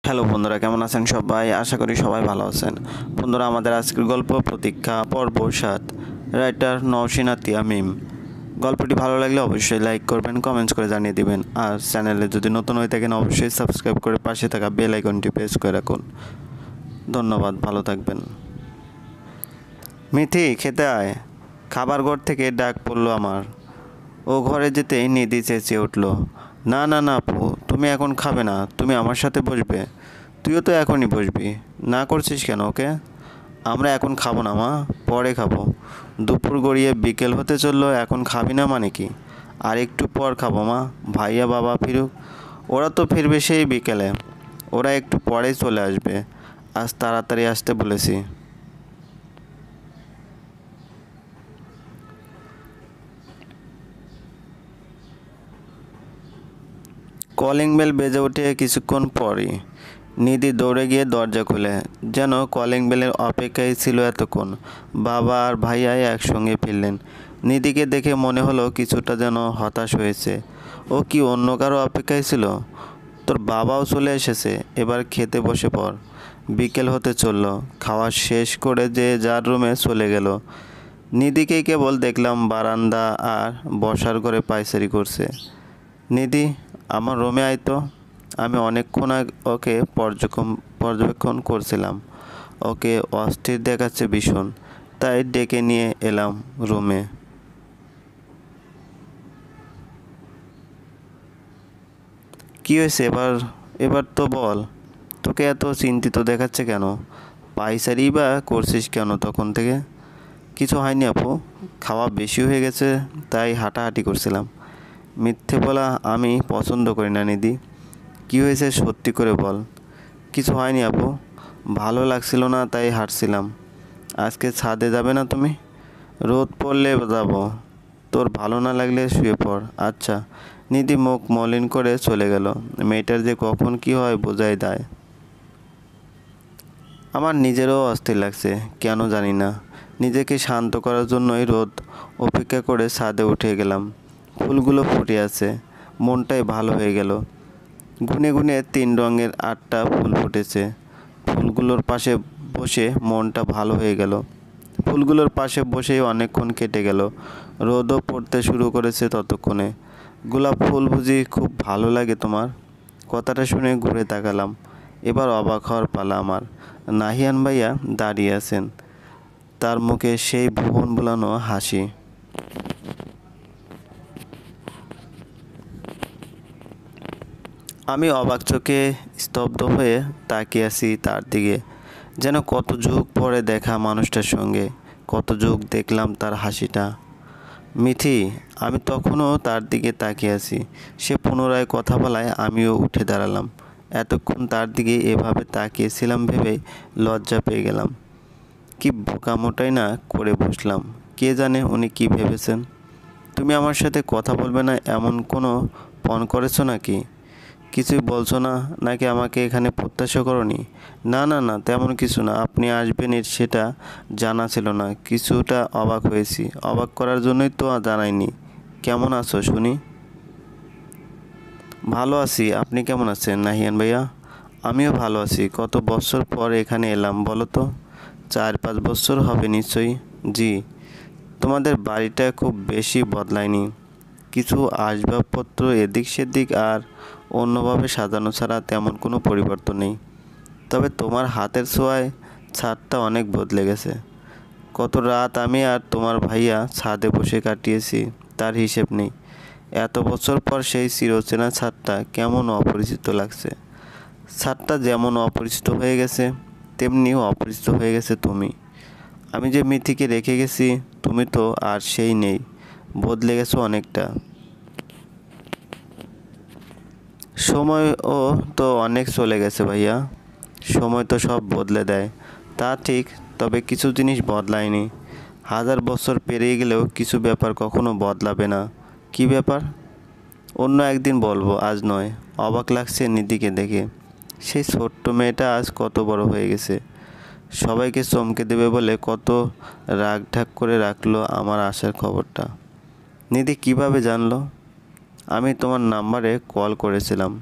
Hello বন্ধুরা, কেমন আছেন সবাই? আশা করি সবাই ভালো আছেন। বন্ধুরা, আমাদের আজকের গল্প প্রতীক্ষা পর্ব 7, রাইটার নওশিন আতিয়া মিম। গল্পটি ভালো লাগলে অবশ্যই লাইক করবেন, কমেন্টস করে জানিয়ে দিবেন। আর চ্যানেলে যদি নতুন হয়ে থাকেন অবশ্যই সাবস্ক্রাইব করে পাশে থাকা বেল আইকনটি প্রেস করে রাখুন। ধন্যবাদ, ভালো থাকবেন। মিথি, খেতে আয়। খাবার ঘর থেকে ডাক পড়লো আমার। ও ঘরে যেতেই নিধি চেঁচিয়ে উঠল, না না না আপু, তুমি এখন খাবে না, তুমি আমার সাথে বসবে। তুইও তো এখনই বসবি, না করছিস কেন ওকে? আমরা এখন খাবো না মা, পরে খাবো। দুপুর গড়িয়ে বিকেল হতে চললো, এখন খাবি না মানে কি? আর একটু পর খাবো মা, ভাইয়া বাবা ফিরুক। ওরা তো ফিরবে সেই বিকেলে, ওরা একটু পরেই চলে আসবে। আজ তাড়াতাড়ি আসতে বলেছি। কলিং বেল বেজে ওঠে কিছুক্ষণ পরই। নিধি দৌড়ে গিয়ে দরজা খুলে, যেন কলিং বেলের অপেক্ষায় ছিল এতক্ষণ। বাবা আর ভাইয়াই একসঙ্গে ফিরলেন। নিধিকে দেখে মনে হলো কিছুটা যেন হতাশ হয়েছে। ও কি অন্য কারো অপেক্ষায় ছিল? তোর বাবাও চলে এসেছে, এবার খেতে বসে পড়। বিকেল হতে চলল। খাওয়া শেষ করে যে যার রুমে চলে গেল। নিধিকেই কেবল দেখলাম বারান্দা আর বসার ঘরে পায়চারি করছে। নিধি, আমার রুমে আয় তো। আমি অনেকক্ষণ ওকে পর্যবেক্ষণ করছিলাম। ওকে অস্থির দেখাচ্ছে ভীষণ, তাই ডেকে নিয়ে এলাম রুমে। কী হয়েছে এবার? এবার তো বল, তোকে এত চিন্তিত দেখাচ্ছে কেন? পাইসারি বা করছিস কেন তখন থেকে? কিছু হয়নি আপু, খাওয়া বেশি হয়ে গেছে তাই হাঁটাহাঁটি করছিলাম। মিথ্যে বলা আমি পছন্দ করি না নিধি। কী হয়েছে সত্যি করে বল। কিছু হয়নি আপু, ভালো লাগছিল না তাই হাঁটছিলাম। আজকে ছাদে যাবে না তুমি? রোদ পড়লে যাব। তোর ভালো না লাগলে শুয়ে পড়। আচ্ছা। নিধি মুখ মলিন করে চলে গেল। মেয়েটার যে কখন কি হয় বোঝাই দায়। আমার নিজেরও অস্থির লাগছে, কেন জানি না। নিজেকে শান্ত করার জন্যই রোদ অপেক্ষা করে ছাদে উঠে গেলাম। ফুলগুলো ফুটে আছে, মনটাই ভালো হয়ে গেল। গুনে গুনে 3 রঙের 8টা ফুল ফুটেছে। ফুলগুলোর পাশে বসে মনটা ভালো হয়ে গেল। ফুলগুলোর পাশে বসেই অনেকক্ষণ কেটে গেল। রোদও পড়তে শুরু করেছে ততক্ষণে। গোলাপ ফুল বুঝি খুব ভালো লাগে তোমার? কথাটা শুনে ঘুরে তাকালাম। এবার অবাক হওয়ার পালা আমার। নাহিয়ান ভাইয়া দাঁড়িয়ে আছেন, তার মুখে সেই ভুবন ভোলানো হাসি। আমি অবাক চোখে স্তব্ধ হয়ে তাকিয়ে আছি তার দিকে। যেন কত যুগ পরে দেখা মানুষটার সঙ্গে, কত যুগ দেখলাম তার হাসিটা। মিথি, আমি তখনও তার দিকে তাকিয়ে আছি। সে পুনরায় কথা বলায় আমিও উঠে দাঁড়ালাম। এতক্ষণ তার দিকে এভাবে তাকিয়েছিলাম ভেবেই লজ্জা পেয়ে গেলাম। কি বোকামোটাই না করে বসলাম। কে জানে উনি কি ভেবেছেন। তুমি আমার সাথে কথা বলবে না এমন কোনো পণ করেছো নাকি? কিছুই বলছো না, নাকি আমাকে এখানে প্রত্যাশা করোনি? না না না, তেমন কিছু না। আপনি আসবেন সেটা জানা ছিল না। কিছুটা অবাক হয়েছি, অবাক করার জন্যই তো জানাইনি। কেমন আছো শুনি? ভালো আছি, আপনি কেমন আছেন নাহিয়ান ভাইয়া? আমিও ভালো আছি। কত বছর পর এখানে এলাম বলো তো? 4-5 বছর হবে নিশ্চয়ই। জি। তোমাদের বাড়িটা খুব বেশি বদলায়নি। কিছু আসবাবপত্র এদিক সেদিক আর অন্যভাবে সাজানো ছাড়া তেমন কোনো পরিবর্তন নেই। তবে তোমার হাতের ছোঁয়ায় ছাদটা অনেক বদলে গেছে। কত রাত আমি আর তোমার ভাইয়া ছাদে বসে কাটিয়েছি তার হিসেব নেই। এত বছর পর সেই চিরচেনা ছাদটা কেমন অপরিচিত লাগছে। ছাদটা যেমন অপরিচিত হয়ে গেছে, তেমনি অপরিচিত হয়ে গেছে তুমি। আমি যে মিথিকে রেখে গেছি, তুমি তো আর সেই নেই। বদলে গেছো অনেকটা। সময়ও তো অনেক চলে গেছে ভাইয়া। সময় তো সব বদলে দেয়, তা ঠিক, তবে কিছু জিনিস বদলায়নি। 1000 বছর পেরিয়ে গেলেও কিছু ব্যাপার কখনো বদলাবে না। কি ব্যাপার? অন্য একদিন বলবো, আজ নয়। অবাক লাগছে নিধিকে দেখে। সেই ছোট্ট মেয়েটা আজ কত বড় হয়ে গেছে। সবাইকে চমকে দেবে বলে কত রাগঢাক করে রাখলো আমার আসার খবরটা। নিধি কিভাবে জানলো? আমি তোমার নাম্বারে কল করেছিলাম।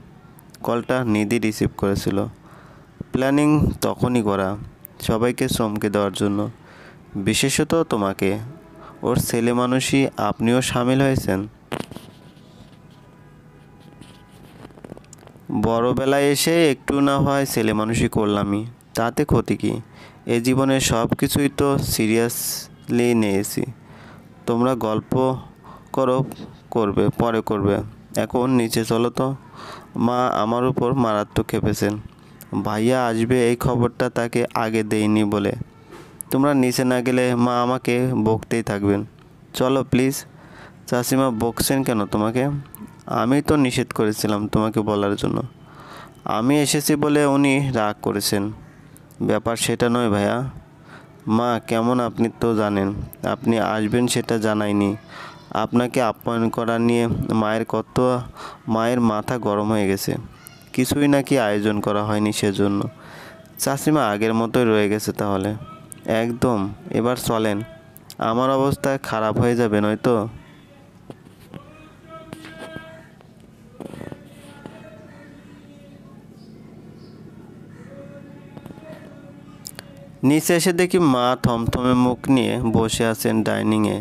কলটা নিধি রিসিভ করেছিল। প্ল্যানিং তখনই করা, সবাইকে চমকে দেওয়ার জন্য, বিশেষত তোমাকে। ওর ছেলে মানুষই আপনিও সামিল হয়েছেন। বড়বেলায় এসে একটু না হয় ছেলে মানুষই করলামই, তাতে ক্ষতি কী? এ জীবনে সব কিছুই তো সিরিয়াসলি নিয়েছি। তোমরা গল্প করো, করবে পরে করবে, এখন নিচে চলো তো। মা আমার উপর মারাত্মক খেপেছেন। ভাইয়া আসবে এই খবরটা তাকে আগে দেইনি বলে। তোমরা নিচে না গেলে মা আমাকে বকতেই থাকবেন। চলো প্লিজ। চাচিমা বকছেন কেন তোমাকে? আমি তো নিষেধ করেছিলাম তোমাকে বলার জন্য। আমি এসেছি বলে উনি রাগ করেছেন। ব্যাপার সেটা নয় ভাইয়া। মা কেমন আপনি তো জানেন, আপনি আসবেন সেটা জানাইনি। আপনাকে আপ্যায়ন করা নিয়ে মায়ের মাথা গরম হয়ে গেছে। কিছুই নাকি আয়োজন করা হয়নি সেজন্য। চাচিমা আগের মতোই রয়ে গেছে তাহলে? একদম। এবার চলেন, আমার অবস্থা খারাপ হয়ে যাবে নয়তো। নিচে এসে দেখি মা থমথমে মুখ নিয়ে বসে আছেন ডাইনিংয়ে।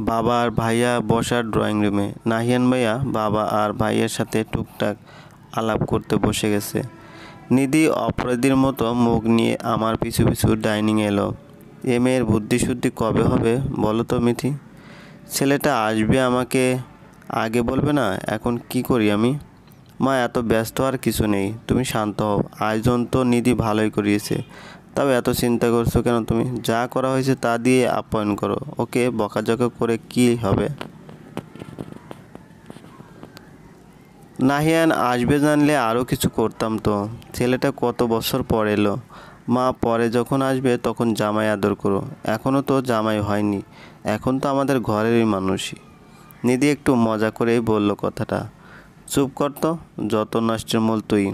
বাবা আর ভাইয়া বসার ড্রয়িং রুমে। নাহিয়ান ভাইয়া বাবা আর ভাইয়ের সাথে টুকটাক আলাপ করতে বসে গেছে। নিধি অপরাধীর মতো মুখ নিয়ে আমার পিছু পিছু ডাইনিংয়ে এলো। এ মেয়ের বুদ্ধিশুদ্ধি কবে হবে বলো তো মিথি? ছেলেটা আসবে আমাকে আগে বলবে না? এখন কি করি আমি? মা এত ব্যস্ত আর কিছু নেই, তুমি শান্ত হও। আয়োজন তো নিধি ভালোই করিয়েছে, তবে এত চিন্তা করছো কেন তুমি? যা করা হয়েছে তা দিয়ে আপ্যায়ন করো, ওকে বকাঝকা করে কি হবে? নাহিয়ান আসবে জানলে আরও কিছু করতাম তো। ছেলেটা কত বছর পর এলো। মা পরে যখন আসবে তখন জামাই আদর করো। এখনও তো জামাই হয়নি, এখন তো আমাদের ঘরেরই মানুষই। নিধি একটু মজা করেই বলল কথাটা। চুপ কর তো, যত নষ্টের মূল তুই।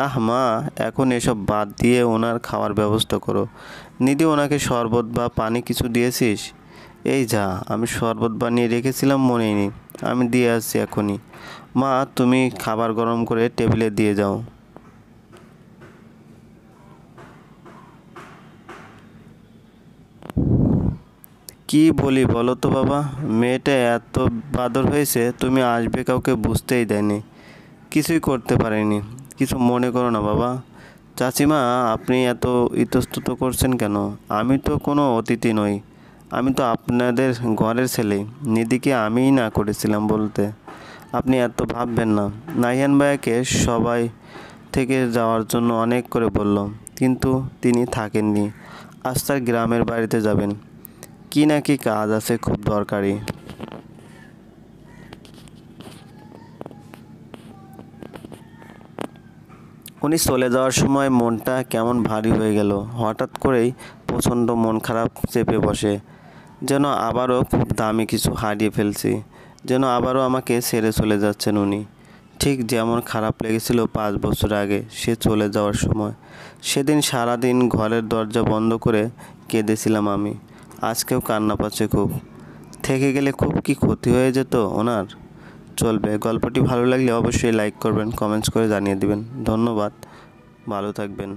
আহ মা, এখন এসব বাদ দিয়ে ওনার খাওয়ার ব্যবস্থা করো। নিধি ওনাকে শরবত বা পানি কিছু দিয়েছিস? এই যা, আমি শরবত বানিয়ে রেখেছিলাম মনেই নেই। আমি দিয়ে আসছি এখনই। মা তুমি খাবার গরম করে টেবিলে দিয়ে যাও। কি বলি বলো তো বাবা, মেয়েটা এত বাদর হয়েছে, তুমি আসবে কাউকে বুঝতেই দেয়নি, কিছুই করতে পারেনি। কিছু মনে করো না বাবা। চাচিমা আপনি এত ইতস্তত করছেন কেন? আমি তো কোনো অতিথি নই, আমি তো আপনাদের ঘরের ছেলে। নিধিকে আমিই না করেছিলাম বলতে। আপনি এত ভাববেন না। নাহিয়ান ভাইয়াকে সবাই থেকে যাওয়ার জন্য অনেক করে বললাম, কিন্তু তিনি থাকেননি। আজ তার গ্রামের বাড়িতে যাবেন, কি না কি কাজ আছে খুব দরকারি। উনি চলে যাওয়ার সময় মনটা কেমন ভারী হয়ে গেল। হঠাৎ করেই প্রচণ্ড মন খারাপ চেপে বসে, যেন আবারও খুব দামি কিছু হারিয়ে ফেলছি, যেন আবারও আমাকে ছেড়ে চলে যাচ্ছেন উনি। ঠিক যেমন খারাপ লেগেছিল 5 বছর আগে সে চলে যাওয়ার সময়। সেদিন সারাদিন ঘরের দরজা বন্ধ করে কেঁদেছিলাম আমি। আজকেও কান্না পাচ্ছে খুব। থেকে গেলে খুব কি ক্ষতি হয়ে যেত ওনার? চলবে। গল্পটি ভালো লাগলে অবশ্যই লাইক করবেন, কমেন্টস করে জানিয়ে দিবেন। ধন্যবাদ, ভালো থাকবেন।